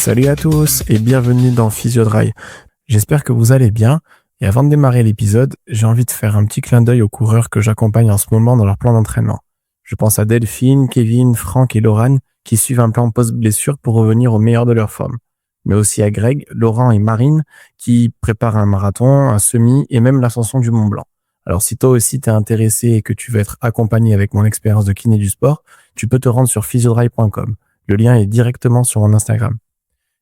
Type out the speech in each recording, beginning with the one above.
Salut à tous et bienvenue dans Physiodry. J'espère que vous allez bien. Et avant de démarrer l'épisode, j'ai envie de faire un petit clin d'œil aux coureurs que j'accompagne en ce moment dans leur plan d'entraînement. Je pense à Delphine, Kevin, Franck et Laurent qui suivent un plan post-blessure pour revenir au meilleur de leur forme. Mais aussi à Greg, Laurent et Marine qui préparent un marathon, un semi et même l'ascension du Mont Blanc. Alors si toi aussi t'es intéressé et que tu veux être accompagné avec mon expérience de kiné du sport, tu peux te rendre sur physiodry.com. Le lien est directement sur mon Instagram.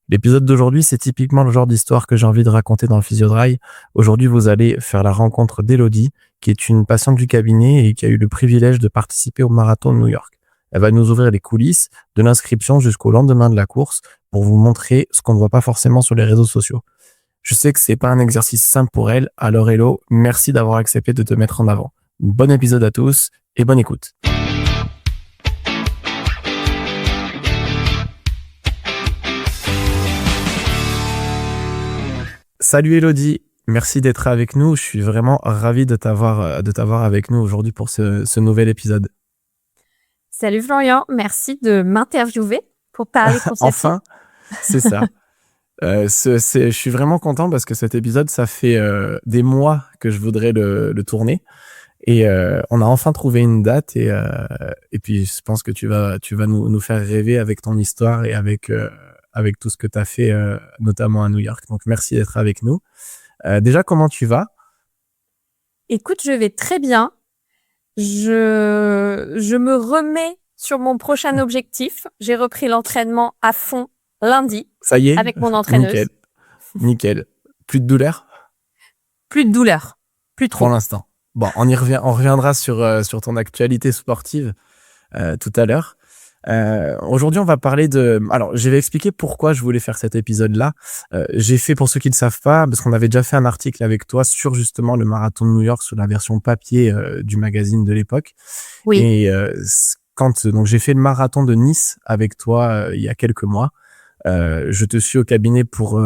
L'épisode d'aujourd'hui, c'est typiquement le genre d'histoire que j'ai envie de raconter dans le Physiodry. Aujourd'hui, vous allez faire la rencontre d'Elodie, qui est une patiente du cabinet et qui a eu le privilège de participer au marathon de New York. Elle va nous ouvrir les coulisses de l'inscription jusqu'au lendemain de la course pour vous montrer ce qu'on ne voit pas forcément sur les réseaux sociaux. Je sais que c'est pas un exercice simple pour elle, alors Hello, merci d'avoir accepté de te mettre en avant. Bon épisode à tous et bonne écoute. Salut Elodie, merci d'être avec nous. Je suis vraiment ravi de t'avoir avec nous aujourd'hui pour ce nouvel épisode. Salut Florian, merci de m'interviewer pour parler de conception. Enfin, c'est ça. Je suis vraiment content parce que cet épisode, ça fait des mois que je voudrais le tourner. Et on a enfin trouvé une date et puis je pense que tu vas nous faire rêver avec ton histoire et avec tout ce que tu as fait, notamment à New York. Donc, merci d'être avec nous. Déjà, comment tu vas? Écoute, je vais très bien. Je me remets sur mon prochain objectif. J'ai repris l'entraînement à fond lundi. Ça y est? Avec mon entraîneuse. Nickel. Plus de douleur? Plus de douleur. Plus trop. Pour l'instant. Bon, on reviendra sur ton actualité sportive tout à l'heure. Aujourd'hui, on va parler alors, je vais expliquer pourquoi je voulais faire cet épisode-là. J'ai fait, pour ceux qui ne savent pas, parce qu'on avait déjà fait un article avec toi sur justement le marathon de New York, sur la version papier du magazine de l'époque. Oui. Et donc j'ai fait le marathon de Nice avec toi il y a quelques mois. Je te suis au cabinet pour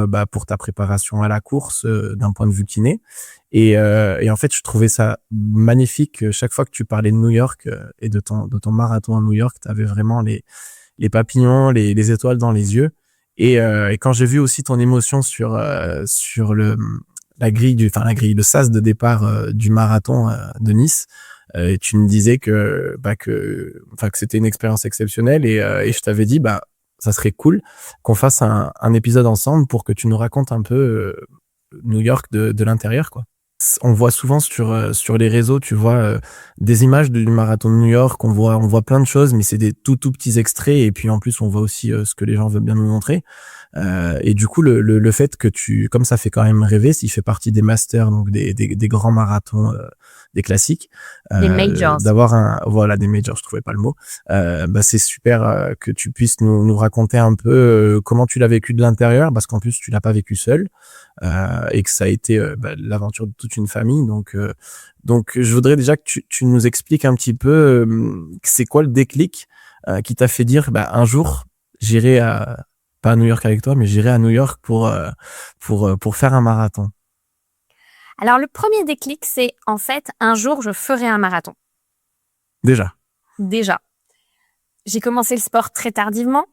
ta préparation à la course d'un point de vue kiné. Et en fait, je trouvais ça magnifique. Chaque fois que tu parlais de New York et de ton marathon à New York, tu avais vraiment les papillons, les étoiles dans les yeux. Et quand j'ai vu aussi ton émotion sur la grille, le sas de départ du marathon de Nice, tu me disais que c'était une expérience exceptionnelle et je t'avais dit ça serait cool qu'on fasse un épisode ensemble pour que tu nous racontes un peu New York de l'intérieur, quoi. On voit souvent sur les réseaux, tu vois, des images du marathon de New York, on voit plein de choses, mais c'est des tout petits extraits, et puis en plus on voit aussi ce que les gens veulent bien nous montrer. Et du coup, le fait que comme ça fait quand même rêver, s'il fait partie des masters, donc des grands marathons, des classiques, Des majors. Des majors, je trouvais pas le mot. C'est super que tu puisses nous raconter un peu comment tu l'as vécu de l'intérieur, parce qu'en plus tu l'as pas vécu seul, et que ça a été l'aventure de toute une famille. Donc je voudrais déjà que tu nous expliques un petit peu c'est quoi le déclic qui t'a fait dire un jour j'irai pas à New York avec toi, mais j'irai à New York pour faire un marathon. Alors, le premier déclic, c'est en fait, un jour, je ferai un marathon. Déjà. J'ai commencé le sport très tardivement.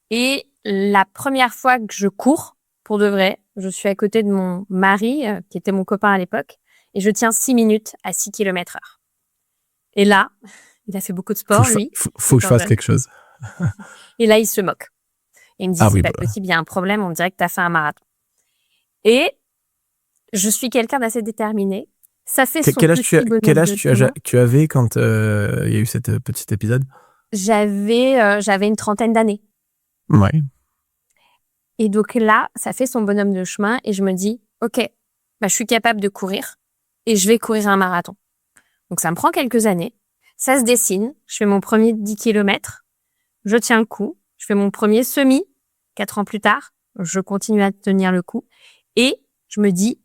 Et la première fois que je cours, pour de vrai, je suis à côté de mon mari, qui était mon copain à l'époque, et je tiens 6 minutes à 6 km/h. Et là, il a fait beaucoup de sport, lui. Faut que je fasse quelque chose. Et là, il se moque. Et il me dit, c'est pas possible, il y a un problème, on dirait que tu as fait un marathon. Et je suis quelqu'un d'assez déterminé. Ça fait quel âge tu avais quand il y a eu cet petit épisode? J'avais une trentaine d'années. Ouais. Et donc là, ça fait son bonhomme de chemin et je me dis, ok, je suis capable de courir et je vais courir un marathon. Donc ça me prend quelques années. Ça se dessine. Je fais mon premier 10 km. Je tiens le coup. Je fais mon premier semi. 4 ans plus tard, je continue à tenir le coup. Et je me dis,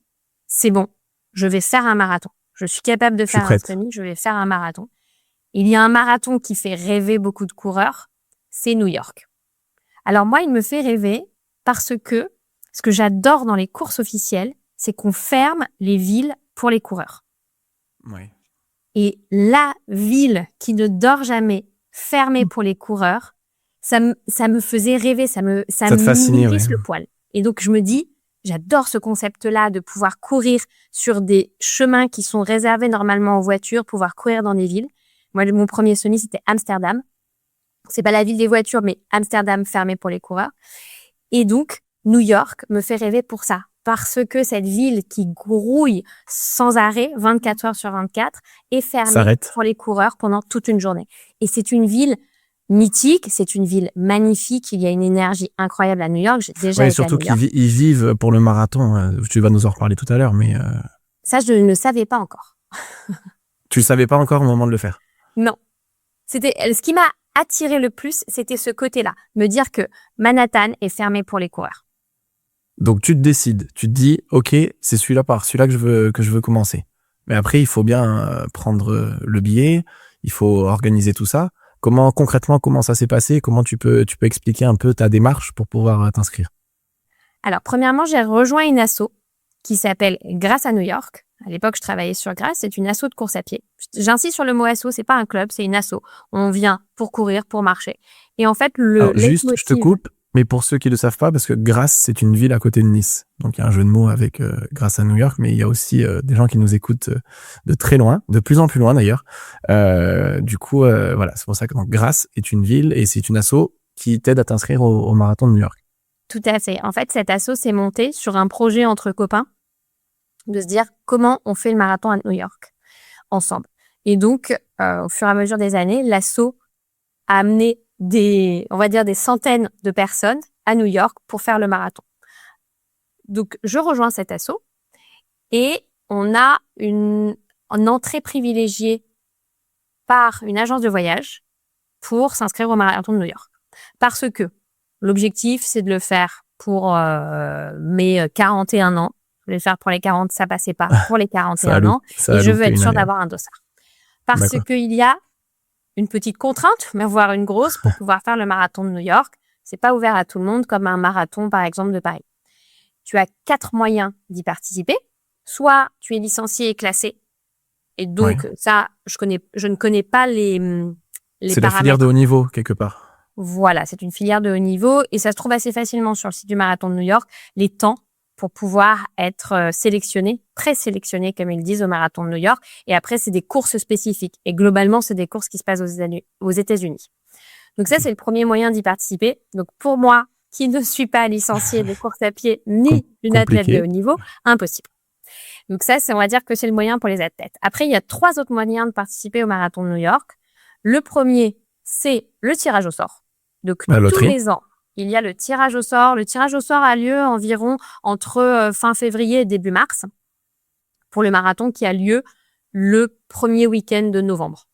c'est bon, je vais faire un marathon. Je suis capable de faire un semi, je vais faire un marathon. Il y a un marathon qui fait rêver beaucoup de coureurs, c'est New York. Alors moi, il me fait rêver parce que ce que j'adore dans les courses officielles, c'est qu'on ferme les villes pour les coureurs. Ouais. Et la ville qui ne dort jamais, fermée pour les coureurs, ça me faisait rêver, ça me Ça te fascinait, ouais. hérisse le poil. Et donc, je me dis, j'adore ce concept-là de pouvoir courir sur des chemins qui sont réservés normalement aux voitures, pouvoir courir dans des villes. Moi, mon premier semi, c'était Amsterdam. C'est pas la ville des voitures, mais Amsterdam fermé pour les coureurs. Et donc, New York me fait rêver pour ça. Parce que cette ville qui grouille sans arrêt, 24 heures sur 24, est fermée S'arrête. pour les coureurs pendant toute une journée. Et c'est une ville mythique, c'est une ville magnifique, il y a une énergie incroyable à New York. J'ai déjà Oui, été à surtout New York. qu'ils vivent pour le marathon. Tu vas nous en reparler tout à l'heure, mais Ça, je ne le savais pas encore. tu le savais pas encore au moment de le faire. Non. C'était ce qui m'a attiré le plus, c'était ce côté-là. Me dire que Manhattan est fermé pour les coureurs. Donc tu te décides, tu te dis, ok, c'est celui-là que je veux commencer. Mais après, il faut bien prendre le billet, il faut organiser tout ça. Concrètement, comment ça s'est passé? Comment tu peux expliquer un peu ta démarche pour pouvoir t'inscrire? Alors, premièrement, j'ai rejoint une asso qui s'appelle Grâce à New York. À l'époque, je travaillais sur Grâce. C'est une asso de course à pied. J'insiste sur le mot asso, c'est pas un club, c'est une asso. On vient pour courir, pour marcher. Et en fait, Alors, juste, je te coupe, mais pour ceux qui ne le savent pas, parce que Grasse, c'est une ville à côté de Nice. Donc, il y a un jeu de mots avec Grâce à New York, mais il y a aussi des gens qui nous écoutent de très loin, de plus en plus loin d'ailleurs. Du coup, voilà, c'est pour ça que donc, Grasse est une ville et c'est une asso qui t'aide à t'inscrire au marathon de New York. Tout à fait. En fait, cette asso s'est montée sur un projet entre copains de se dire comment on fait le marathon à New York ensemble. Et donc, au fur et à mesure des années, l'asso a amené des centaines de personnes à New York pour faire le marathon. Donc, je rejoins cet asso et on a une entrée privilégiée par une agence de voyage pour s'inscrire au marathon de New York. Parce que l'objectif, c'est de le faire pour mes 41 ans. Je voulais le faire pour les 40, ça passait pas. Pour les 41 ans. Et je veux être sûre d'avoir un dossard. Parce qu'il y a une petite contrainte, mais voire une grosse, pour pouvoir faire le marathon de New York. C'est pas ouvert à tout le monde comme un marathon, par exemple, de Paris. Tu as 4 moyens d'y participer. Soit tu es licencié et classé. Et donc, ça, je ne connais pas les c'est paramètres. La filière de haut niveau, quelque part. Voilà, c'est une filière de haut niveau et ça se trouve assez facilement sur le site du marathon de New York, les temps pour pouvoir être sélectionné, présélectionné, comme ils disent, au marathon de New York. Et après, c'est des courses spécifiques. Et globalement, c'est des courses qui se passent aux États-Unis. Donc ça, c'est le premier moyen d'y participer. Donc pour moi, qui ne suis pas licenciée de course à pied ni une athlète de haut niveau, impossible. Donc ça, on va dire que c'est le moyen pour les athlètes. Après, il y a 3 autres moyens de participer au marathon de New York. Le premier, c'est le tirage au sort. Donc tous les ans, il y a le tirage au sort. Le tirage au sort a lieu environ entre fin février et début mars pour le marathon qui a lieu le premier week-end de novembre.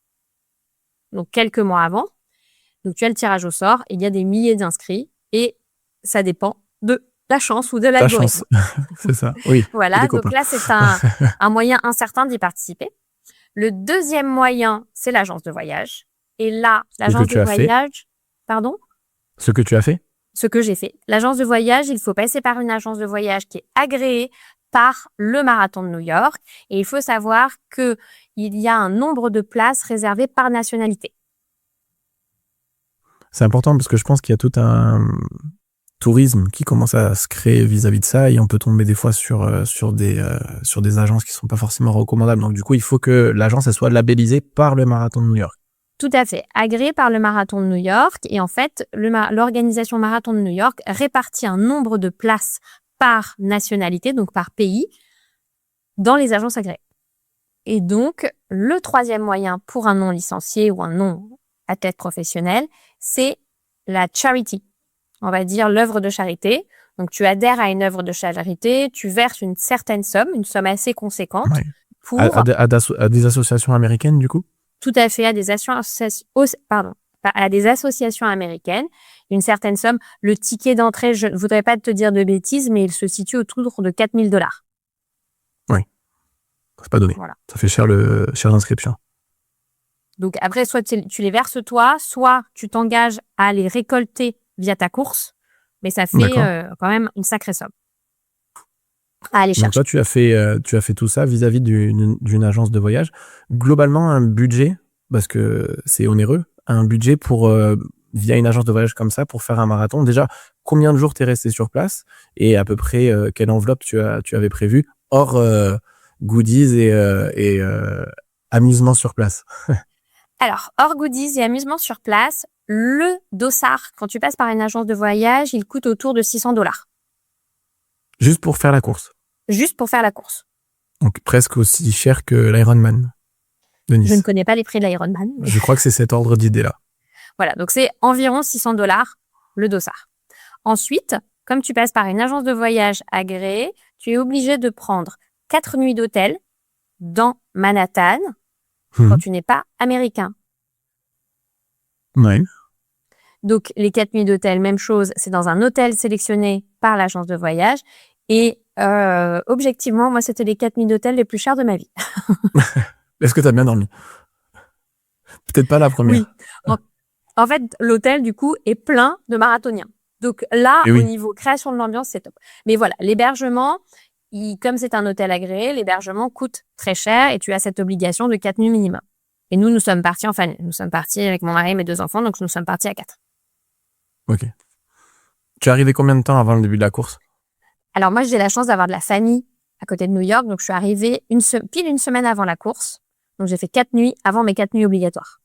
Donc quelques mois avant. Donc tu as le tirage au sort, il y a des milliers d'inscrits et ça dépend de la chance ou de l'algorithme. La chance, c'est ça, oui. Voilà, donc là c'est un moyen incertain d'y participer. Le deuxième moyen, c'est l'agence de voyage. Et là, l'agence de voyage... Pardon ? Ce que tu as fait ? Ce que j'ai fait. L'agence de voyage, il faut passer par une agence de voyage qui est agréée par le marathon de New York. Et il faut savoir qu'il y a un nombre de places réservées par nationalité. C'est important parce que je pense qu'il y a tout un tourisme qui commence à se créer vis-à-vis de ça et on peut tomber des fois sur des agences qui sont pas forcément recommandables. Donc du coup, il faut que l'agence elle soit labellisée par le marathon de New York. Tout à fait, agréé par le marathon de New York. Et en fait, l'organisation marathon de New York répartit un nombre de places par nationalité, donc par pays, dans les agences agréées. Et donc, le troisième moyen pour un non-licencié ou un non-athlète professionnel, c'est la charity. On va dire l'œuvre de charité. Donc, tu adhères à une œuvre de charité, tu verses une certaine somme, une somme assez conséquente. Ouais. Pour... À des associations américaines, du coup ? Tout à fait, à des associations américaines, une certaine somme. Le ticket d'entrée, je ne voudrais pas te dire de bêtises, mais il se situe autour de $4,000. Oui, c'est pas donné. Voilà. Ça fait cher l'inscription. Donc après, soit tu les verses toi, soit tu t'engages à les récolter via ta course, mais ça fait quand même une sacrée somme à aller chercher. Donc toi, tu as fait tout ça vis-à-vis d'une agence de voyage. Globalement, un budget, parce que c'est onéreux, un budget pour via une agence de voyage comme ça pour faire un marathon. Déjà, combien de jours t'es resté sur place et à peu près quelle enveloppe tu avais prévu hors goodies et amusement sur place. Alors, hors goodies et amusement sur place, le dossard, quand tu passes par une agence de voyage, il coûte autour de $600. Juste pour faire la course. Juste pour faire la course. Donc presque aussi cher que l'Ironman de Nice. Je ne connais pas les prix de l'Ironman. Je crois que c'est cet ordre d'idée-là. Voilà, donc c'est environ $600 le dossard. Ensuite, comme tu passes par une agence de voyage agréée, tu es obligé de prendre 4 nuits d'hôtel dans Manhattan quand tu n'es pas américain. Ouais. Donc, les 4 nuits d'hôtel, même chose, c'est dans un hôtel sélectionné par l'agence de voyage. Et objectivement, moi, c'était les 4 nuits d'hôtel les plus chères de ma vie. Est-ce que tu as bien dormi? Peut-être pas la première. Oui. En fait, l'hôtel, du coup, est plein de marathoniens. Donc là, Et oui. Au niveau création de l'ambiance, c'est top. Mais voilà, l'hébergement, comme c'est un hôtel agréé, l'hébergement coûte très cher et tu as cette obligation de 4 nuits minimum. Et nous sommes partis en famille. Nous sommes partis avec mon mari et mes 2 enfants, donc nous sommes partis à 4. Ok. Tu es arrivé combien de temps avant le début de la course? Alors moi, j'ai la chance d'avoir de la famille à côté de New York, donc je suis arrivée pile une semaine avant la course. Donc j'ai fait 4 nuits avant mes 4 nuits obligatoires.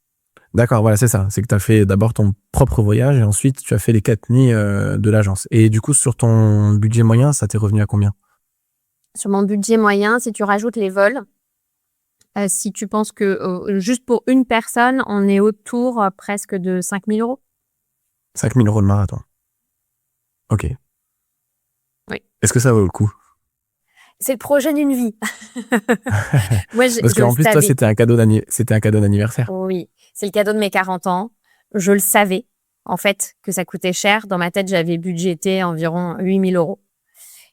D'accord, voilà, c'est ça. C'est que tu as fait d'abord ton propre voyage et ensuite tu as fait les 4 nuits de l'agence. Et du coup, sur ton budget moyen, ça t'est revenu à combien? Sur mon budget moyen, si tu rajoutes les vols, si tu penses que juste pour une personne, on est autour presque de 5 000 €. 5 000 € le marathon. Ok. Oui. Est-ce que ça vaut le coup? C'est le projet d'une vie. Moi, Parce qu'en plus, toi, c'était un cadeau d'anniversaire. Oui, c'est le cadeau de mes 40 ans. Je le savais, en fait, que ça coûtait cher. Dans ma tête, j'avais budgété environ 8 000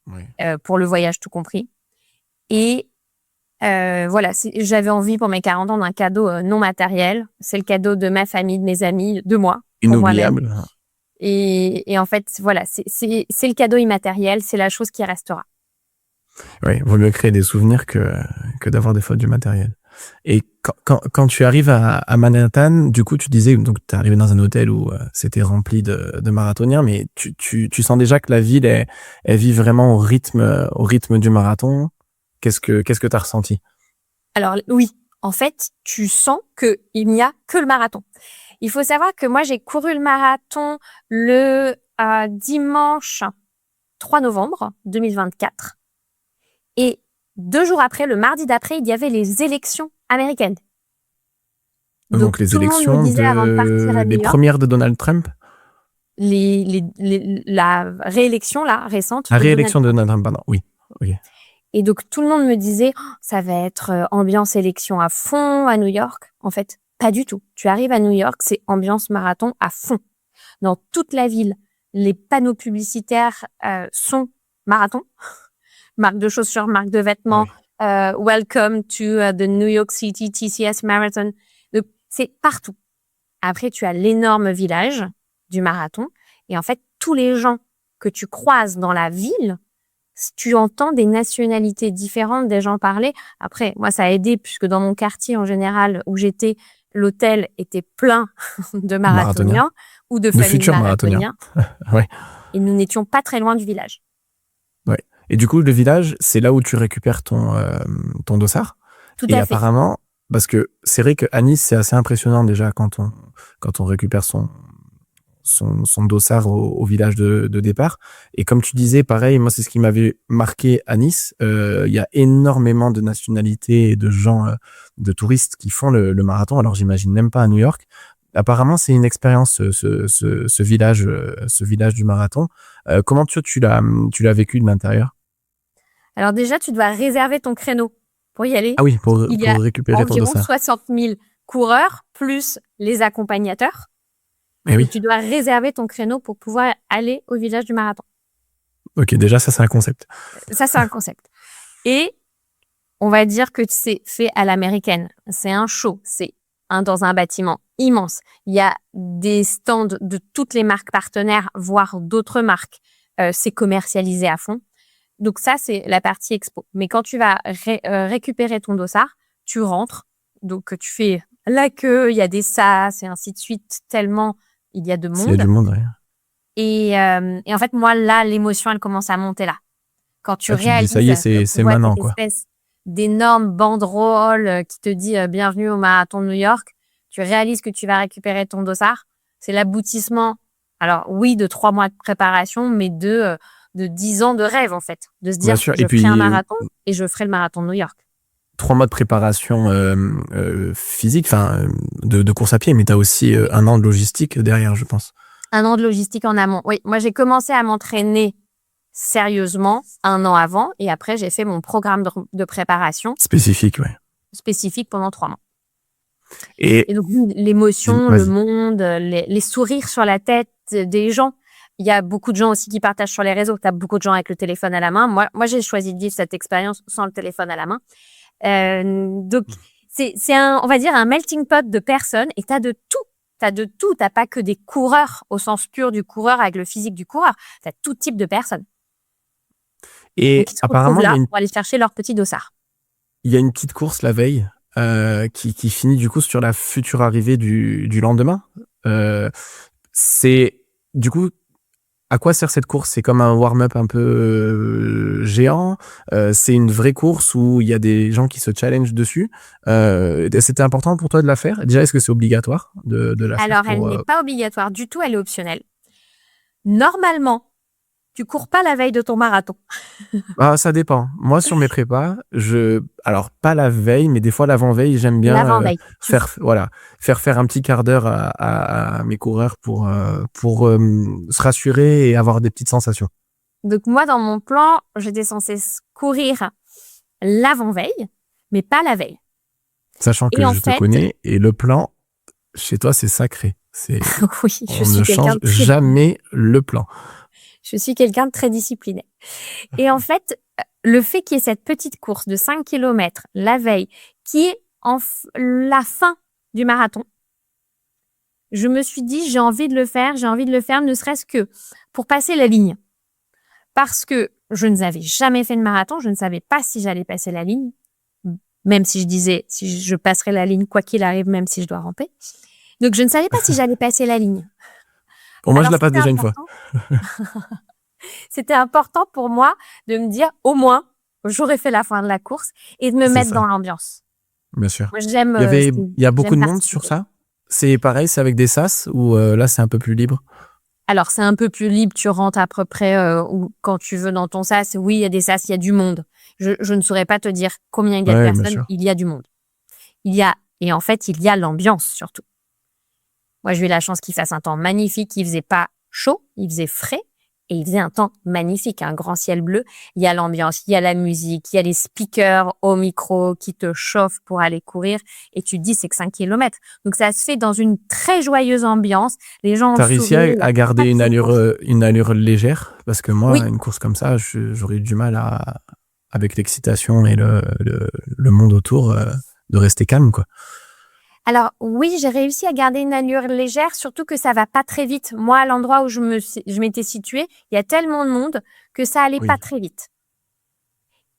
€ pour le voyage tout compris. Et voilà, j'avais envie pour mes 40 ans d'un cadeau non matériel. C'est le cadeau de ma famille, de mes amis, de moi. Inoubliable. Et en fait, voilà, c'est le cadeau immatériel, c'est la chose qui restera. Oui, vaut mieux créer des souvenirs que d'avoir des fautes du matériel. Et quand tu arrives à Manhattan, du coup, tu disais, donc tu es arrivé dans un hôtel où c'était rempli de marathoniens, mais tu sens déjà que la ville, elle vit vraiment au rythme du marathon. Qu'est-ce que tu as ressenti? Alors oui, en fait, tu sens qu'il n'y a que le marathon. Il faut savoir que moi, j'ai couru le marathon le dimanche 3 novembre 2024. Et 2 jours après, le mardi d'après, il y avait les élections américaines. Donc les élections les premières de Donald Trump? La réélection, là, récente. La réélection de Donald Trump, pardon, oui. Okay. Et donc, tout le monde me disait, ça va être ambiance élection à fond à New York. En fait, pas du tout. Tu arrives à New York, c'est ambiance marathon à fond. Dans toute la ville, les panneaux publicitaires sont marathon. Marque de chaussures, marque de vêtements. Oui. Welcome to the New York City TCS Marathon. Donc, c'est partout. Après, tu as l'énorme village du marathon. Et en fait, tous les gens que tu croises dans la ville, tu entends des nationalités différentes des gens parler. Après, moi, ça a aidé puisque dans mon quartier, en général, où j'étais, l'hôtel était plein de marathoniens ou de familles marathoniens. Ouais. Et nous n'étions pas très loin du village. Ouais. Et du coup, le village, c'est là où tu récupères ton dossard. Tout à fait. Et apparemment, parce que c'est vrai qu'à Nice, c'est assez impressionnant déjà quand on récupère son dossard au village de départ. Et comme tu disais, pareil, moi, c'est ce qui m'avait marqué à Nice. Il y a énormément de nationalités et de gens, de touristes qui font le marathon. Alors, j'imagine même pas à New York. Apparemment, c'est une expérience, ce village du marathon. Comment tu l'as vécu de l'intérieur? Alors déjà, tu dois réserver ton créneau pour y aller. Ah oui, pour récupérer ton dossard. Il y a environ 60 000 coureurs, plus les accompagnateurs. Et oui. Tu dois réserver ton créneau pour pouvoir aller au village du marathon. Ok, déjà, ça, c'est un concept. Ça, c'est un concept. Et on va dire que c'est fait à l'américaine. C'est un show. C'est dans un bâtiment immense. Il y a des stands de toutes les marques partenaires, voire d'autres marques. C'est commercialisé à fond. Donc ça, c'est la partie expo. Mais quand tu vas récupérer ton dossard, tu rentres. Donc tu fais la queue, il y a des sas et ainsi de suite, tellement il y a de S'il y a monde. du monde, ouais. Et en fait, moi, là, l'émotion, elle commence à monter là. Quand tu Là, tu te dis, ça réalises y est, que c'est tu vois maintenant, cette quoi. espèce d'énorme banderole qui te dit bienvenue au marathon de New York, tu réalises que tu vas récupérer ton dossard. C'est l'aboutissement, alors oui, de 3 mois de préparation, mais de 10 ans de rêve, en fait. De se Bien dire, sûr. je Et ferai un puis, marathon et je ferai le marathon de New York. 3 mois de préparation physique, enfin, de course à pied, mais tu as aussi 1 an de logistique derrière, je pense. 1 an de logistique en amont. Oui, moi, j'ai commencé à m'entraîner sérieusement 1 an avant et après, j'ai fait mon programme de préparation Spécifique, ouais. spécifique pendant 3 mois. Et Et donc, l'émotion, le vas-y. monde, les sourires sur la tête des gens. Il y a beaucoup de gens aussi qui partagent sur les réseaux. Tu as beaucoup de gens avec le téléphone à la main. Moi, j'ai choisi de vivre cette expérience sans le téléphone à la main. Donc, c'est on va dire, un melting pot de personnes et tu as de tout. Tu as de tout. Tu n'as pas que des coureurs au sens pur du coureur avec le physique du coureur. Tu as tout type de personnes. Donc, Et ils se apparemment, retrouvent là pour aller chercher leur petit dossard. il y a une petite course la veille qui finit du coup sur la future arrivée du lendemain. C'est du coup, à quoi sert cette course? C'est comme un warm-up un peu géant. C'est une vraie course où il y a des gens qui se challengent dessus. C'était important pour toi de la faire? Déjà, est-ce que c'est obligatoire de la faire Alors, elle pour n'est pas obligatoire du tout. Elle est optionnelle. Normalement, tu cours pas la veille de ton marathon. Ah, ça dépend. Moi, sur mes prépas, alors pas la veille, mais des fois l'avant-veille, j'aime bien L'avant-veille. faire un petit quart d'heure à mes coureurs pour se rassurer et avoir des petites sensations. Donc, moi, dans mon plan, j'étais censée courir l'avant-veille, mais pas la veille. Sachant Et que en je te fait, connais et le plan, chez toi, c'est sacré. oui, je On suis ne quelqu'un change de très, jamais le plan. je suis quelqu'un de très discipliné. Et en fait, le fait qu'il y ait cette petite course de 5 km la veille, qui est la fin du marathon, je me suis dit, j'ai envie de le faire, ne serait-ce que pour passer la ligne. Parce que je n'avais jamais fait de marathon, je ne savais pas si j'allais passer la ligne, même si je disais, si je passerai la ligne, quoi qu'il arrive, même si je dois ramper. Donc, je ne savais pas si j'allais passer la ligne. Bon, moi, je Alors, la passe déjà une fois. C'était important pour moi de me dire, au moins, j'aurais fait la fin de la course et de me C'est mettre ça, dans l'ambiance. bien sûr. Moi, j'aime Il y a beaucoup j'aime de monde sur participer. ça? C'est pareil, c'est avec des sas ou là, c'est un peu plus libre? Alors, c'est un peu plus libre, tu rentres à peu près quand tu veux dans ton sas. Oui, il y a des sas, il y a du monde. Je ne saurais pas te dire combien il y a de Ouais, bien personnes, sûr. il y a du monde. Et en fait, il y a l'ambiance surtout. Moi, j'ai eu la chance qu'il fasse un temps magnifique, il faisait pas chaud, il faisait frais et il faisait un temps magnifique, un grand ciel bleu. Il y a l'ambiance, il y a la musique, il y a les speakers au micro qui te chauffent pour aller courir et tu te dis c'est que 5 km. Donc ça se fait dans une très joyeuse ambiance. Les gens ont T'as le réussi sourire, il y a à garder pas de souffrance. une allure légère? Parce que moi, Oui. une course comme ça, j'aurais eu du mal avec l'excitation et le monde autour, de rester calme, quoi. Alors oui, j'ai réussi à garder une allure légère, surtout que ça va pas très vite. Moi, à l'endroit où je m'étais située, il y a tellement de monde que ça allait pas Oui. très vite.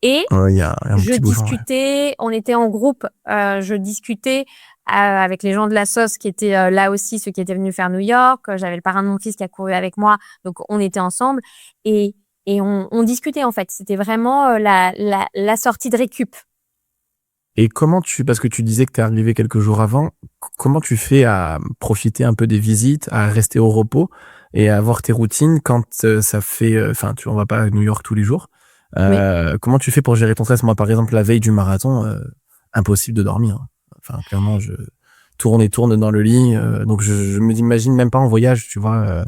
Et Ouais, il y a un je petit bouchon, ouais. discutais, on était en groupe, je discutais avec les gens de la sauce qui étaient là aussi, ceux qui étaient venus faire New York. J'avais le parrain de mon fils qui a couru avec moi, donc on était ensemble et on discutait en fait. C'était vraiment la sortie de récup. Et parce que tu disais que t'es arrivé quelques jours avant, comment tu fais à profiter un peu des visites, à rester au repos et à avoir tes routines quand ça fait, enfin, on va pas à New York tous les jours. Oui. Comment tu fais pour gérer ton stress? Moi, par exemple, la veille du marathon, impossible de dormir. Enfin, clairement, je tourne et tourne dans le lit, donc je me imagine même pas en voyage, tu vois.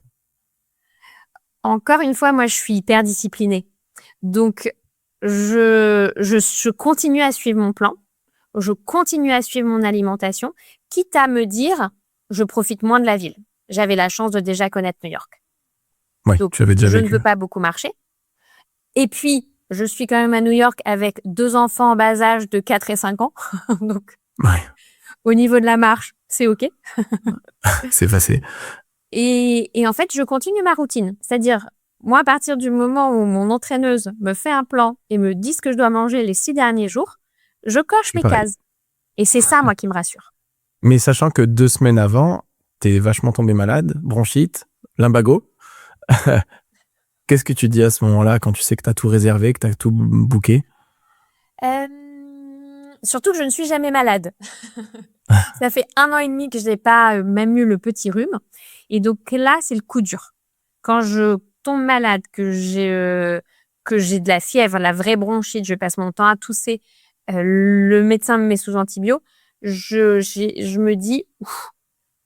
Encore une fois, moi, je suis hyper disciplinée. Donc, je continue à suivre mon plan. Je continue à suivre mon alimentation, quitte à me dire, je profite moins de la ville. J'avais la chance de déjà connaître New York. Ouais, Donc, tu avais déjà je ne vécu. veux pas beaucoup marcher. Et puis, je suis quand même à New York avec 2 enfants en bas âge de 4 et 5 ans. Donc, Ouais, au niveau de la marche, c'est OK. c'est facile. Et en fait, je continue ma routine. C'est-à-dire, moi, à partir du moment où mon entraîneuse me fait un plan et me dit ce que je dois manger les 6 derniers jours, je coche Je suis mes pareil. cases. Et c'est ça, moi, qui me rassure. Mais sachant que 2 semaines avant, t'es vachement tombé malade, bronchite, lumbago. Qu'est-ce que tu dis à ce moment-là quand tu sais que t'as tout réservé, que t'as tout booké? Surtout que je ne suis jamais malade. Ça fait 1 an et demi que je n'ai pas même eu le petit rhume. Et donc là, c'est le coup dur. Quand je tombe malade, que j'ai de la fièvre, la vraie bronchite, je passe mon temps à tousser, le médecin me met sous antibio, je me dis,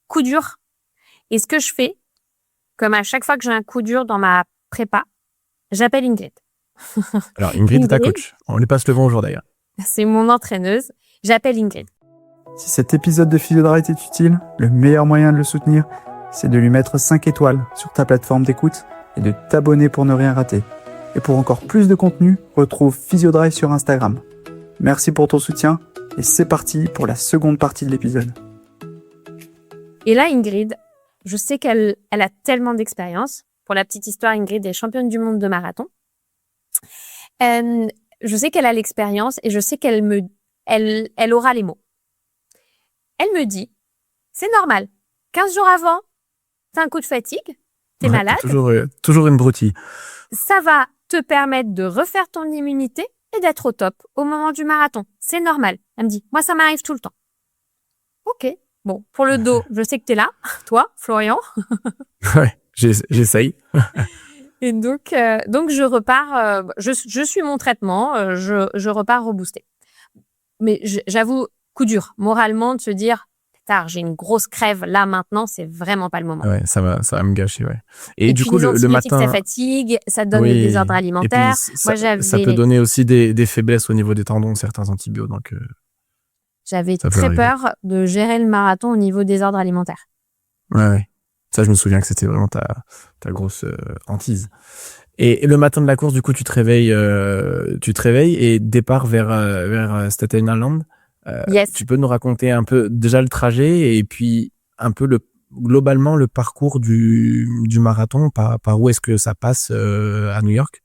coup dur. Et ce que je fais, comme à chaque fois que j'ai un coup dur dans ma prépa, j'appelle Ingrid. Alors, Ingrid est ta coach. On lui passe le bonjour d'ailleurs. C'est mon entraîneuse. J'appelle Ingrid. Si cet épisode de Physiodrive est utile, le meilleur moyen de le soutenir, c'est de lui mettre 5 étoiles sur ta plateforme d'écoute et de t'abonner pour ne rien rater. Et pour encore plus de contenu, retrouve Physiodrive sur Instagram. Merci pour ton soutien et c'est parti pour la seconde partie de l'épisode. Et là, Ingrid, je sais qu'elle a tellement d'expérience. Pour la petite histoire, Ingrid est championne du monde de marathon. Je sais qu'elle a l'expérience et je sais elle aura les mots. Elle me dit, c'est normal. 15 jours avant, t'as un coup de fatigue, t'es malade. Toujours une broutille. Ça va te permettre de refaire ton immunité et d'être au top au moment du marathon. C'est normal. Elle me dit, moi, ça m'arrive tout le temps. Ok. Bon, pour le dos, je sais que t'es là, toi, Florian. Ouais, j'essaye. Et donc je repars, je suis mon traitement, je repars reboosté. Mais j'avoue, coup dur, moralement, de se dire, tard, j'ai une grosse crève, là, maintenant, c'est vraiment pas le moment. Ouais, ça va me gâcher, ouais. Et du puis, coup, le matin. Ça fatigue, ça donne des désordres alimentaires. Moi, ça peut donner aussi des faiblesses au niveau des tendons, certains antibiotiques, donc. J'avais très peur de gérer le marathon au niveau des ordres alimentaires. Ouais. Ça, je me souviens que c'était vraiment ta grosse hantise. Et le matin de la course, du coup, tu te réveilles et départ vers Staten Island. Yes. Tu peux nous raconter un peu déjà le trajet et puis un peu globalement le parcours du marathon, par où est-ce que ça passe à New York?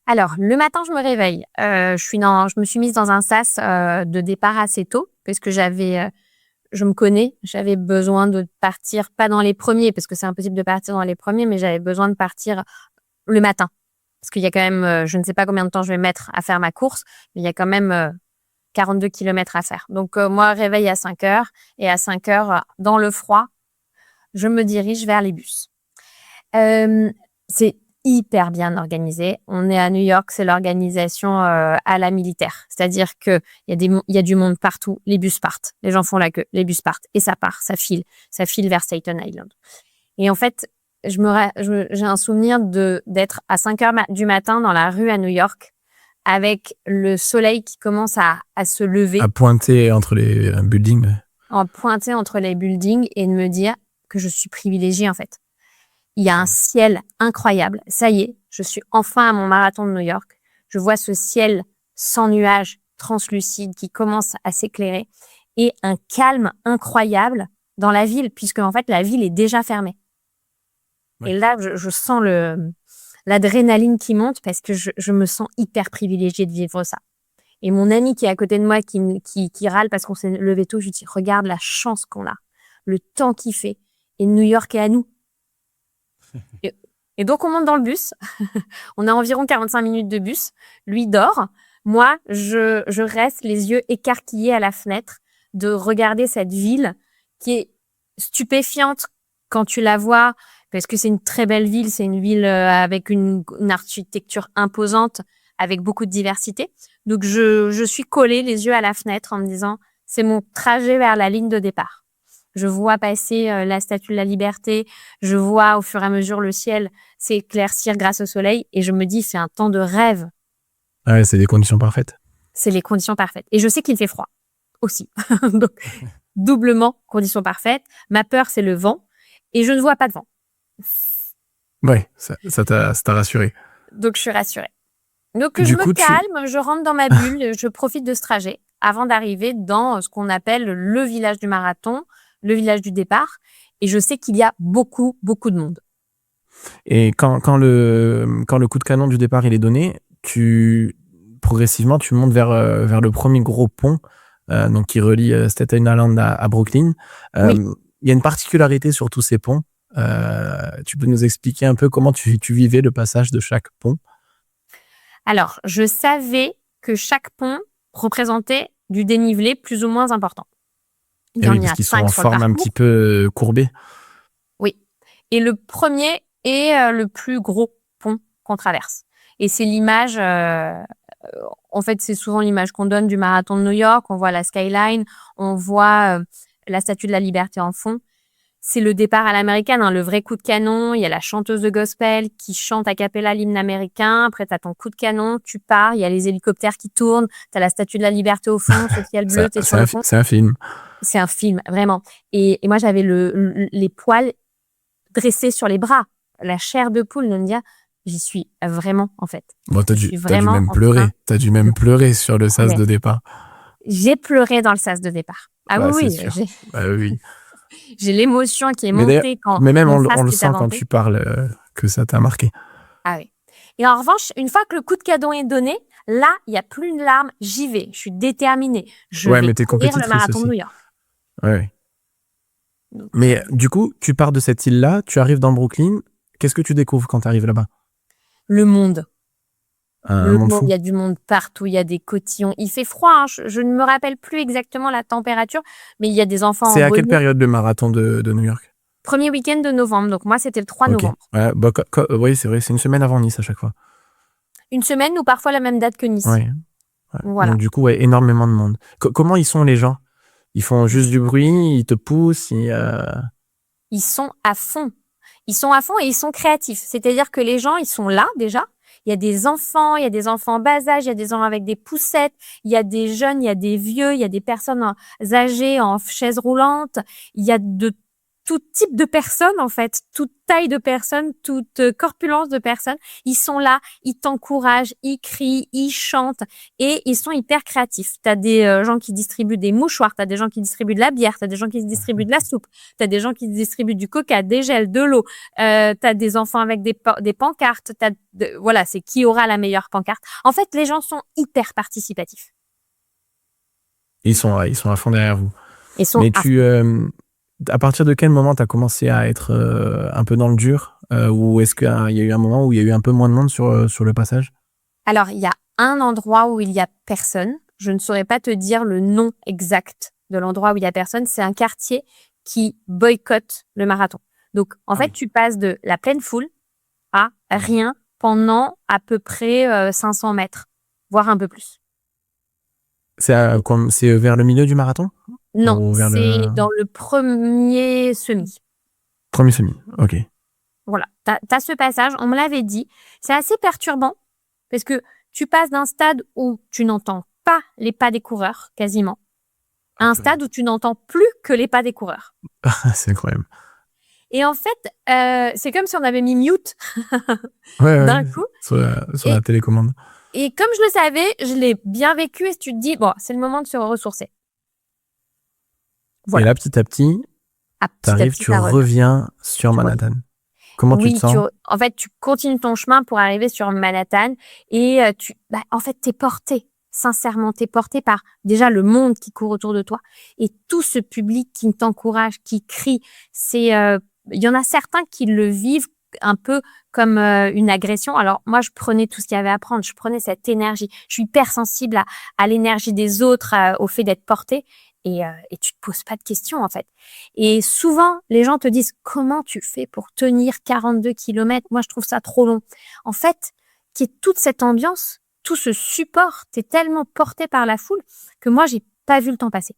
Alors, le matin, je me réveille. Je me suis mise dans un sas de départ assez tôt parce que je me connais, j'avais besoin de partir, pas dans les premiers, parce que c'est impossible de partir dans les premiers, mais j'avais besoin de partir le matin. Parce qu'il y a quand même, je ne sais pas combien de temps je vais mettre à faire ma course, mais il y a quand même 42 kilomètres à faire. Donc, moi, réveil à 5 heures, et à 5 heures, dans le froid, je me dirige vers les bus. C'est hyper bien organisé. On est à New York, c'est l'organisation à la militaire. C'est-à-dire que il y a du monde partout, les bus partent, les gens font la queue, les bus partent et ça part, ça file vers Staten Island. Et en fait, j'ai un souvenir d'être à 5 heures du matin dans la rue à New York avec le soleil qui commence à se lever. À pointer entre les buildings. En pointer entre les buildings et de me dire que je suis privilégiée en fait. Il y a un ciel incroyable. Ça y est, je suis enfin à mon marathon de New York. Je vois ce ciel sans nuages, translucide, qui commence à s'éclairer et un calme incroyable dans la ville, puisque en fait, la ville est déjà fermée. Ouais. Et là, je sens l'adrénaline qui monte parce que je me sens hyper privilégiée de vivre ça. Et mon ami qui est à côté de moi, qui râle parce qu'on s'est levé tôt, je lui dis, regarde la chance qu'on a, le temps qu'il fait, et New York est à nous. Et donc, on monte dans le bus. On a environ 45 minutes de bus. Lui dort. Moi, je reste les yeux écarquillés à la fenêtre de regarder cette ville qui est stupéfiante quand tu la vois, parce que c'est une très belle ville. C'est une ville avec une architecture imposante, avec beaucoup de diversité. Donc, je suis collée les yeux à la fenêtre en me disant, c'est mon trajet vers la ligne de départ. Je vois passer la Statue de la Liberté, je vois au fur et à mesure le ciel s'éclaircir grâce au soleil et je me dis c'est un temps de rêve. Ah ouais, c'est des conditions parfaites. C'est les conditions parfaites. Et je sais qu'il fait froid aussi. Donc, doublement conditions parfaites. Ma peur, c'est le vent et je ne vois pas de vent. Ouais, ça t'a rassuré. Donc, je suis rassurée. Donc, je me calme, je rentre dans ma bulle, je profite de ce trajet avant d'arriver dans ce qu'on appelle le village du marathon, le village du départ, et je sais qu'il y a beaucoup de monde. Et quand le coup de canon du départ il est donné, progressivement tu montes vers le premier gros pont donc qui relie Staten Island à Brooklyn. Oui. il y a une particularité sur tous ces ponts. Tu peux nous expliquer un peu comment tu vivais le passage de chaque pont? Alors, je savais que chaque pont représentait du dénivelé plus ou moins important. Il y en Parce a qu'ils sont 5 en sur le forme un parcours. petit peu courbée. Oui. Et le premier est le plus gros pont qu'on traverse. Et c'est l'image, en fait, c'est souvent l'image qu'on donne du marathon de New York. On voit la skyline, on voit la Statue de la Liberté en fond. C'est le départ à l'américaine, le vrai coup de canon. Il y a la chanteuse de gospel qui chante a cappella l'hymne américain. Après, tu as ton coup de canon, tu pars. Il y a les hélicoptères qui tournent. Tu as la Statue de la Liberté au fond, ce ciel bleu, tu es sur le pont. C'est un film. C'est un film, vraiment. Et moi, j'avais les poils dressés sur les bras. La chair de poule, Nandia. J'y suis vraiment, en fait. Bon, t'as dû même pleurer. T'as dû même pleurer sur le sas de départ. J'ai pleuré dans le sas de départ. Ah bah, oui, oui. J'ai l'émotion qui est montée quand. Mais même on le sent quand tu parles que ça t'a marqué. Ah oui. Et en revanche, une fois que le coup de canon est donné, là, il n'y a plus une larme. J'y vais. Je suis déterminée. Je vais courir le marathon de New York. Ouais. Mais du coup, tu pars de cette île-là, tu arrives dans Brooklyn. Qu'est-ce que tu découvres quand tu arrives là-bas? Le monde. Le monde fou. Il y a du monde partout, il y a des cotillons. Il fait froid, je ne me rappelle plus exactement la température, mais il y a des enfants en C'est à quelle période le marathon de New York? Premier week-end de novembre, donc moi c'était le 3 novembre. Ouais, oui, c'est vrai, c'est une semaine avant Nice à chaque fois. Une semaine ou parfois la même date que Nice. Ouais. Voilà. Donc du coup, énormément de monde. Comment ils sont les gens? Ils font juste du bruit, ils te poussent, Ils sont à fond. Ils sont à fond et ils sont créatifs. C'est-à-dire que les gens, ils sont là déjà. Il y a des enfants en bas âge, il y a des enfants avec des poussettes, il y a des jeunes, il y a des vieux, il y a des personnes âgées en chaise roulante. Il y a de tout type de personnes, en fait, toute taille de personnes, toute corpulence de personnes. Ils sont là, ils t'encouragent, ils crient, ils chantent et ils sont hyper créatifs. Tu as des gens qui distribuent des mouchoirs, tu as des gens qui distribuent de la bière, tu as des gens qui distribuent de la soupe, tu as des gens qui distribuent du coca, des gels, de l'eau, tu as des enfants avec des pancartes. Voilà, c'est qui aura la meilleure pancarte. En fait, les gens sont hyper participatifs. Ils sont à fond derrière vous. Mais à partir de quel moment tu as commencé à être un peu dans le dur ou est-ce qu'il y a eu un moment où il y a eu un peu moins de monde sur le passage? Alors, il y a un endroit où il y a personne. Je ne saurais pas te dire le nom exact de l'endroit où il y a personne. C'est un quartier qui boycotte le marathon. Donc, en fait, tu passes de la pleine foule à rien pendant à peu près 500 mètres, voire un peu plus. C'est vers le milieu du marathon? Non, c'est dans le premier semi. Premier semi, ok. Voilà, t'as ce passage, on me l'avait dit. C'est assez perturbant parce que tu passes d'un stade où tu n'entends pas les pas des coureurs, quasiment, à un stade où tu n'entends plus que les pas des coureurs. C'est incroyable. Et en fait, c'est comme si on avait mis mute d'un coup. Sur la télécommande. Et comme je le savais, je l'ai bien vécu et tu te dis, bon, c'est le moment de se ressourcer. Voilà. Et là, petit à petit, tu reviens sur Manhattan. Comment tu te sens? En fait, tu continues ton chemin pour arriver sur Manhattan et en fait, t'es porté. Sincèrement, t'es porté par déjà le monde qui court autour de toi et tout ce public qui t'encourage, qui crie. Il y en a certains qui le vivent un peu comme une agression. Alors moi, je prenais tout ce qu'il y avait à prendre. Je prenais cette énergie. Je suis hyper sensible à l'énergie des autres, au fait d'être porté. Et tu te poses pas de questions, en fait. Et souvent, les gens te disent « Comment tu fais pour tenir 42 kilomètres ?» Moi, je trouve ça trop long. En fait, qu'il y ait toute cette ambiance, tout ce support, t'es tellement porté par la foule que moi, j'ai pas vu le temps passer.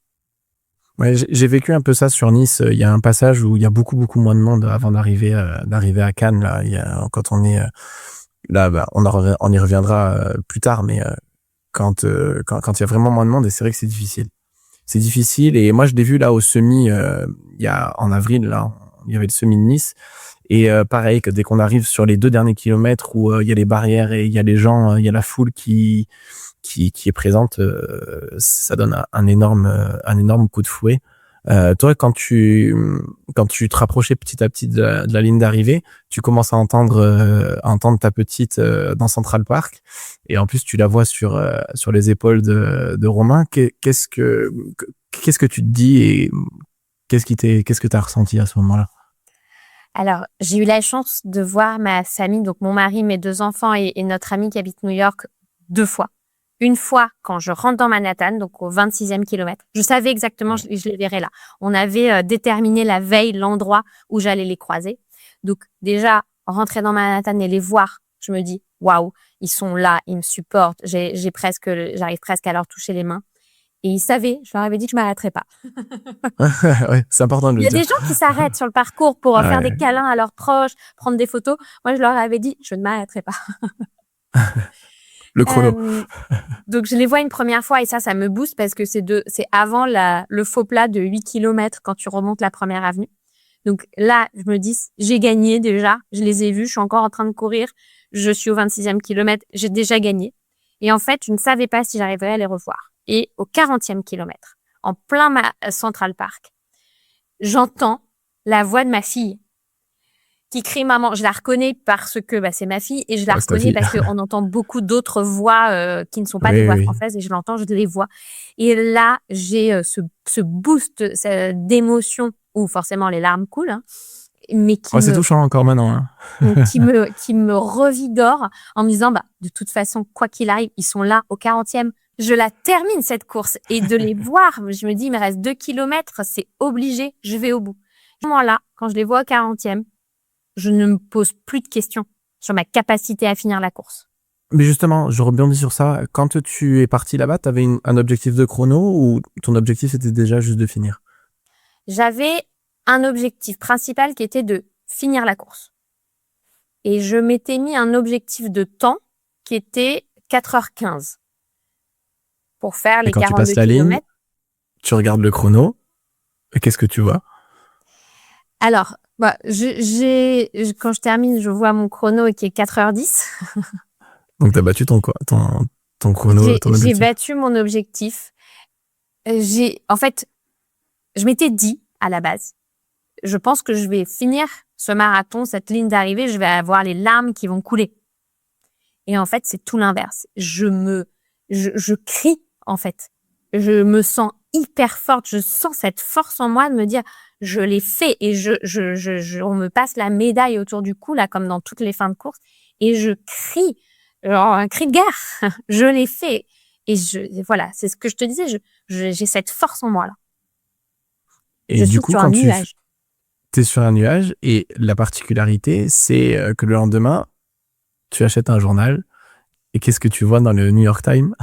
Ouais, j'ai vécu un peu ça sur Nice. Il y a un passage où il y a beaucoup, beaucoup moins de monde avant d'arriver à Cannes. Là, quand on est là, on y reviendra plus tard, mais quand il y a vraiment moins de monde, et c'est vrai que c'est difficile. C'est difficile et moi je l'ai vu là au semi en avril là, il y avait le semi de Nice et pareil que dès qu'on arrive sur les 2 derniers kilomètres où il y a les barrières et il y a les gens, il y a la foule qui est présente, ça donne un énorme coup de fouet. Toi quand tu te rapprochais petit à petit de la ligne d'arrivée, tu commences à entendre ta petite dans Central Park et en plus tu la vois sur les épaules de Romain. Qu'est-ce que tu te dis et Qu'est-ce que t'as ressenti à ce moment-là? Alors, j'ai eu la chance de voir ma famille, donc mon mari, mes 2 enfants et notre ami qui habite New York 2 fois. Une fois quand je rentre dans Manhattan, donc au 26e kilomètre. Je savais exactement, je les verrais là. On avait déterminé la veille l'endroit où j'allais les croiser. Donc déjà, rentrer dans Manhattan et les voir, je me dis, waouh, ils sont là, ils me supportent. J'arrive presque à leur toucher les mains. Et ils savaient, je leur avais dit que je m'arrêterais pas. Ouais, c'est important de Il le y a dire. des gens qui s'arrêtent sur le parcours pour faire des Ouais. câlins à leurs proches, prendre des photos. Moi, je leur avais dit, je ne m'arrêterai pas. Le chrono. Donc, je les vois une première fois et ça me booste parce que c'est avant le faux plat de 8 kilomètres quand tu remontes la première avenue. Donc là, je me dis, j'ai gagné déjà. Je les ai vus, je suis encore en train de courir. Je suis au 26e kilomètre, j'ai déjà gagné. Et en fait, je ne savais pas si j'arriverais à les revoir. Et au 40e kilomètre, en plein Central Park, j'entends la voix de ma fille qui crie maman. Je la reconnais parce que c'est ma fille et je la Ouais, c'est ta reconnais fille. parce qu'on entend beaucoup d'autres voix qui ne sont pas des Oui, voix oui. françaises et je l'entends, je les vois. Et là, j'ai ce boost d'émotion où forcément les larmes coulent, hein, mais Ouais, c'est touchant encore maintenant, hein. qui me revigore en me disant, de toute façon, quoi qu'il arrive, ils sont là au 40e. Je la termine cette course et de les voir, je me dis, il me reste 2 kilomètres, c'est obligé, je vais au bout. À ce moment-là, quand je les vois au 40e, je ne me pose plus de questions sur ma capacité à finir la course. Mais justement, je rebondis sur ça. Quand tu es parti là-bas, tu avais un objectif de chrono ou ton objectif était déjà juste de finir? J'avais un objectif principal qui était de finir la course. Et je m'étais mis un objectif de temps qui était 4h15 pour faire Et les quand tu 42 passes la ligne, kilomètres. tu regardes le chrono, et qu'est-ce que tu vois? Alors, quand je termine, je vois mon chrono qui est 4h10. Donc, tu as battu ton chrono, ton J'ai objectif. battu mon objectif. En fait, je m'étais dit à la base, je pense que je vais finir ce marathon, cette ligne d'arrivée, je vais avoir les larmes qui vont couler. Et en fait, c'est tout l'inverse. Je crie, en fait. Je me sens hyper forte. Je sens cette force en moi de me dire, je l'ai fait et on me passe la médaille autour du cou, là, comme dans toutes les fins de course. Et je crie, genre un cri de guerre. Je l'ai fait. Et voilà, c'est ce que je te disais. J'ai cette force en moi, là. Et Je du suis coup, sur un quand tu nuage. es sur un nuage, et la particularité, c'est que le lendemain, tu achètes un journal, et qu'est-ce que tu vois dans le New York Times?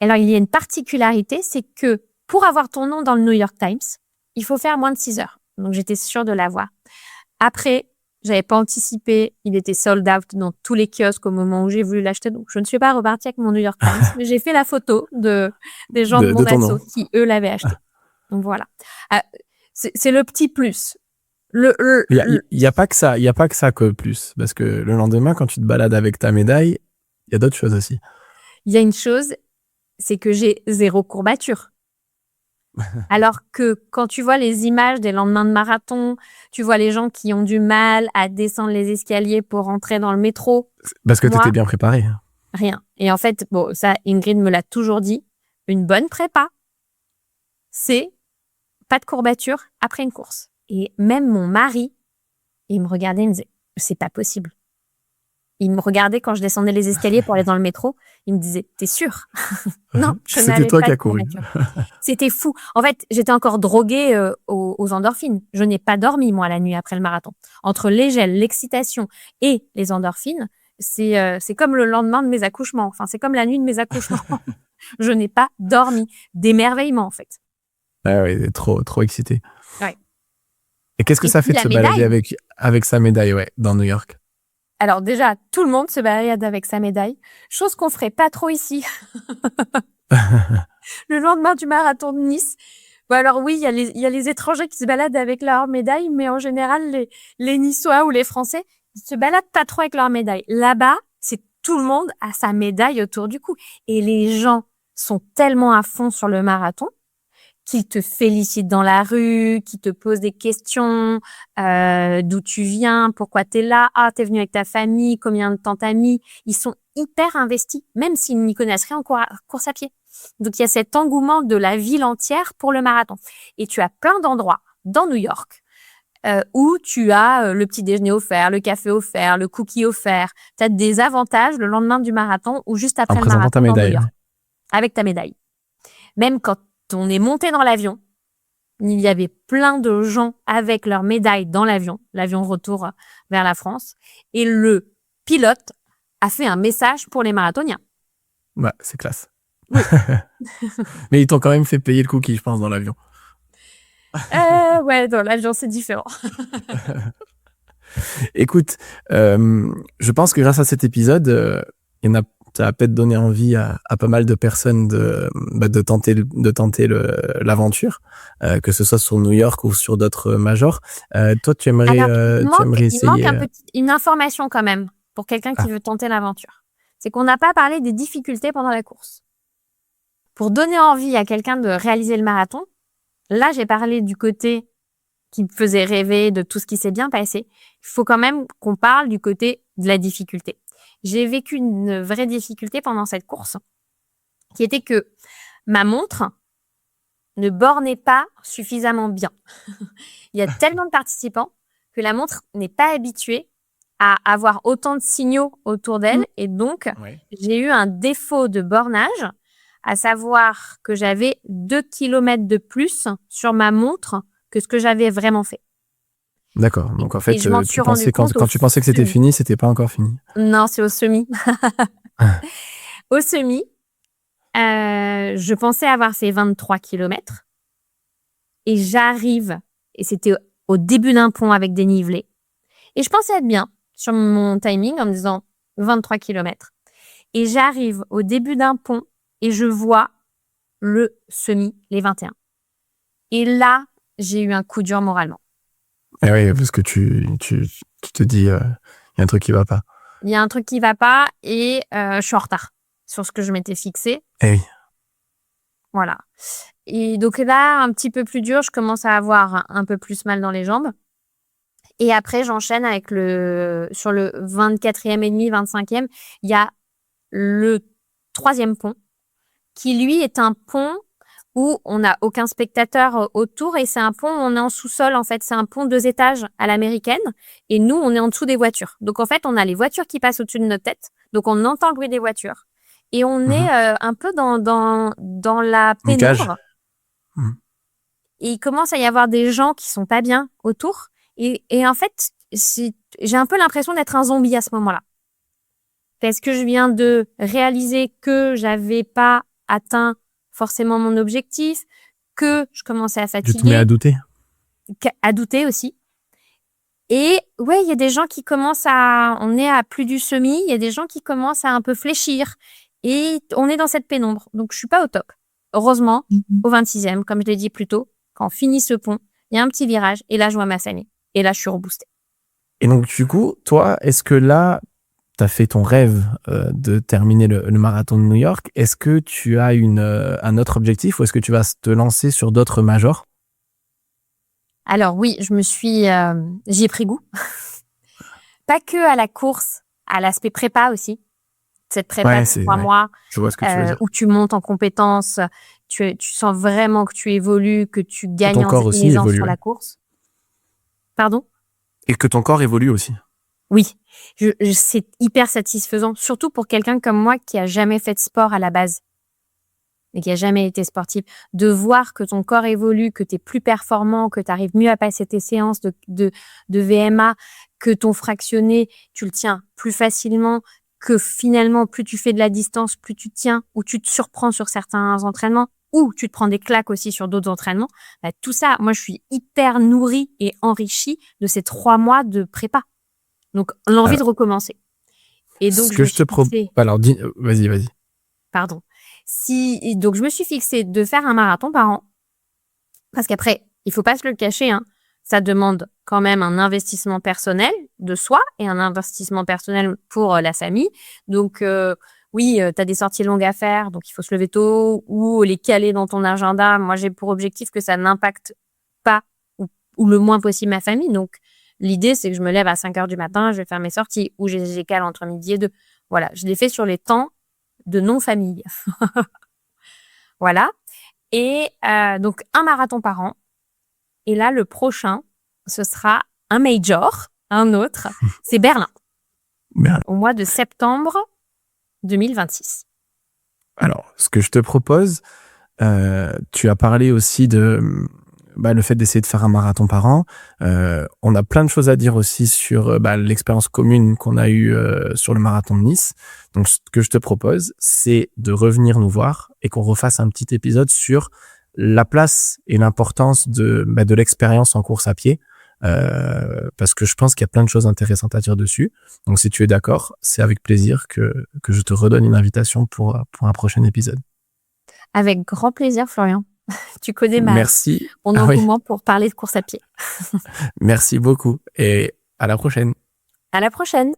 Alors, il y a une particularité, c'est que pour avoir ton nom dans le New York Times, il faut faire moins de 6 heures. Donc, j'étais sûre de l'avoir. Après, j'avais pas anticipé. Il était sold out dans tous les kiosques au moment où j'ai voulu l'acheter. Donc, je ne suis pas repartie avec mon New York Times, mais j'ai fait la photo des gens de mon de ton nom. asso qui, eux, l'avaient acheté. Donc, voilà. C'est le petit plus. Il Il y a pas que ça, il y a pas que ça que plus, parce que le lendemain, quand tu te balades avec ta médaille, il y a d'autres choses aussi. y a une chose, c'est que j'ai 0 courbature. Alors que quand tu vois les images des lendemains de marathon, tu vois les gens qui ont du mal à descendre les escaliers pour rentrer dans le métro. Parce que tu Moi, étais bien préparé. rien. Et en fait, ça, Ingrid me l'a toujours dit, une bonne prépa, c'est pas de courbature après une course. Et même mon mari, il me regardait, il me disait, c'est pas possible. Il me regardait quand je descendais les escaliers pour aller dans le métro. Il me disait, t'es sûr? Non, je C'était n'avais toi pas qui de as couru. courbature. C'était fou. En fait, j'étais encore droguée aux endorphines. Je n'ai pas dormi, moi, la nuit après le marathon. Entre les gels, l'excitation et les endorphines, c'est comme le lendemain de mes accouchements. Enfin, c'est comme la nuit de mes accouchements. Je n'ai pas dormi. D'émerveillement, en fait. Ah ouais, trop excité. Ouais. Et qu'est-ce que Et ça puis fait de la se balader médaille. avec sa médaille, ouais, dans New York? Alors déjà, tout le monde se balade avec sa médaille. Chose qu'on ferait pas trop ici. Le lendemain du marathon de Nice. Alors oui, il y a les étrangers qui se baladent avec leur médaille, mais en général, les Niçois ou les Français, ils se baladent pas trop avec leur médaille. Là-bas, c'est tout le monde a sa médaille autour du cou. Et les gens sont tellement à fond sur le marathon qu'ils te félicitent dans la rue, qu'ils te posent des questions, d'où tu viens, pourquoi t'es là, t'es venu avec ta famille, combien de temps t'as mis. Ils sont hyper investis, même s'ils n'y connaissent rien en course à pied. Donc, il y a cet engouement de la ville entière pour le marathon. Et tu as plein d'endroits dans New York où tu as le petit déjeuner offert, le café offert, le cookie offert. Tu as des avantages le lendemain du marathon ou juste En après le présentant ta marathon dans New médaille. York, avec ta médaille. Même quand on est monté dans l'avion, il y avait plein de gens avec leur médaille dans l'avion retour vers la France. Et le pilote a fait un message pour les marathoniens. Ouais, c'est classe. Oui. Mais ils t'ont quand même fait payer le cookie, je pense, dans l'avion. Ouais, dans l'avion, c'est différent. Écoute, je pense que grâce à cet épisode, ça va peut-être donner envie à pas mal de personnes de tenter l'aventure, que ce soit sur New York ou sur d'autres majors. Toi, tu aimerais Il manque essayer. une information quand même pour quelqu'un qui veut tenter l'aventure. C'est qu'on n'a pas parlé des difficultés pendant la course. Pour donner envie à quelqu'un de réaliser le marathon, là, j'ai parlé du côté qui me faisait rêver, de tout ce qui s'est bien passé. Il faut quand même qu'on parle du côté de la difficulté. J'ai vécu une vraie difficulté pendant cette course, qui était que ma montre ne bornait pas suffisamment bien. Il y a tellement de participants que la montre n'est pas habituée à avoir autant de signaux autour d'elle. Et donc, j'ai eu un défaut de bornage, à savoir que j'avais 2 kilomètres de plus sur ma montre que ce que j'avais vraiment fait. D'accord. Donc, en fait, je m'en suis rendu compte quand tu pensais que c'était fini, c'était pas encore fini. Non, c'est au semi. Au semi, je pensais avoir fait 23 kilomètres et j'arrive, et c'était au début d'un pont avec des nivelés, et je pensais être bien sur mon timing en me disant 23 kilomètres. Et j'arrive au début d'un pont et je vois le semi, les 21. Et là, j'ai eu un coup dur moralement. Et oui, parce que tu te dis, il y a un truc qui va pas. Il y a un truc qui va pas et je suis en retard sur ce que je m'étais fixé. Eh oui. Voilà. Et donc là, un petit peu plus dur, je commence à avoir un peu plus mal dans les jambes. Et après, j'enchaîne avec sur le 24e et demi, 25e, il y a le 3e pont qui, lui, est un pont où on n'a aucun spectateur autour et c'est un pont où on est en sous-sol, en fait. C'est un pont 2 étages à l'américaine et nous, on est en dessous des voitures. Donc, en fait, on a les voitures qui passent au-dessus de notre tête. Donc, on entend le bruit des voitures et on est un peu dans la pénombre. Et il commence à y avoir des gens qui sont pas bien autour. Et en fait, j'ai un peu l'impression d'être un zombie à ce moment-là. Parce que je viens de réaliser que j'avais pas atteint forcément mon objectif, que je commençais à fatiguer. Tu te mets à douter. À douter aussi. Et ouais, il y a des gens qui commencent on est à plus du semi, il y a des gens qui commencent à un peu fléchir. Et on est dans cette pénombre. Donc, je suis pas au top. Heureusement, au 26e, comme je l'ai dit plus tôt, quand on finit ce pont, il y a un petit virage et là, je vois ma famille. Et là, je suis reboostée. Et donc, du coup, toi, est-ce que là, tu as fait ton rêve de terminer le marathon de New York? Est-ce que tu as un autre objectif ou est-ce que tu vas te lancer sur d'autres majors? Alors oui, j'y ai pris goût. Pas que à la course, à l'aspect prépa aussi. Cette prépa de 3 mois je vois ce que tu veux dire. où tu montes en compétences, tu sens vraiment que tu évolues, que tu gagnes en aisance sur la course. Pardon? Et que ton corps évolue aussi. Oui, c'est hyper satisfaisant, surtout pour quelqu'un comme moi qui a jamais fait de sport à la base et qui a jamais été sportif, de voir que ton corps évolue, que tu es plus performant, que tu arrives mieux à passer tes séances de VMA, que ton fractionné, tu le tiens plus facilement, que finalement, plus tu fais de la distance, plus tu tiens, ou tu te surprends sur certains entraînements, ou tu te prends des claques aussi sur d'autres entraînements. Bah, tout ça, moi, je suis hyper nourrie et enrichie de ces 3 mois de prépa. Donc, l'envie de recommencer. Et donc, ce que je te propose. Alors, vas-y. Pardon. Donc, je me suis fixée de faire un marathon par an. Parce qu'après, il faut pas se le cacher, hein. Ça demande quand même un investissement personnel de soi et un investissement personnel pour la famille. Donc, oui, tu as des sorties longues à faire, donc il faut se lever tôt ou les caler dans ton agenda. Moi, j'ai pour objectif que ça n'impacte pas ou le moins possible ma famille. Donc, l'idée, c'est que je me lève à 5h du matin, je vais faire mes sorties ou j'ai cale entre midi et 2. Voilà, je les fais sur les temps de non-famille. Voilà. Et donc, un marathon par an. Et là, le prochain, ce sera un major, un autre. C'est Berlin, au mois de septembre 2026. Alors, ce que je te propose, tu as parlé aussi de le fait d'essayer de faire un marathon par an. On a plein de choses à dire aussi sur l'expérience commune qu'on a eue sur le marathon de Nice. Donc, ce que je te propose, c'est de revenir nous voir et qu'on refasse un petit épisode sur la place et l'importance de l'expérience en course à pied. Parce que je pense qu'il y a plein de choses intéressantes à dire dessus. Donc, si tu es d'accord, c'est avec plaisir que je te redonne une invitation pour un prochain épisode. Avec grand plaisir, Florian. Tu connais Merci. mon engouement pour parler de course à pied. Merci beaucoup et à la prochaine. À la prochaine.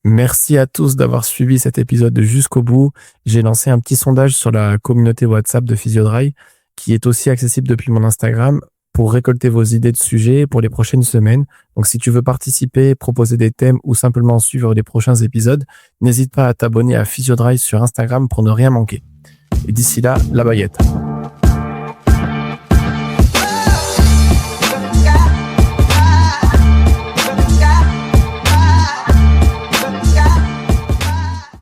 Merci à tous d'avoir suivi cet épisode jusqu'au bout. J'ai lancé un petit sondage sur la communauté WhatsApp de PhysioDry qui est aussi accessible depuis mon Instagram pour récolter vos idées de sujets pour les prochaines semaines. Donc, si tu veux participer, proposer des thèmes ou simplement suivre les prochains épisodes, n'hésite pas à t'abonner à PhysioDry sur Instagram pour ne rien manquer. Et d'ici là, la baguette.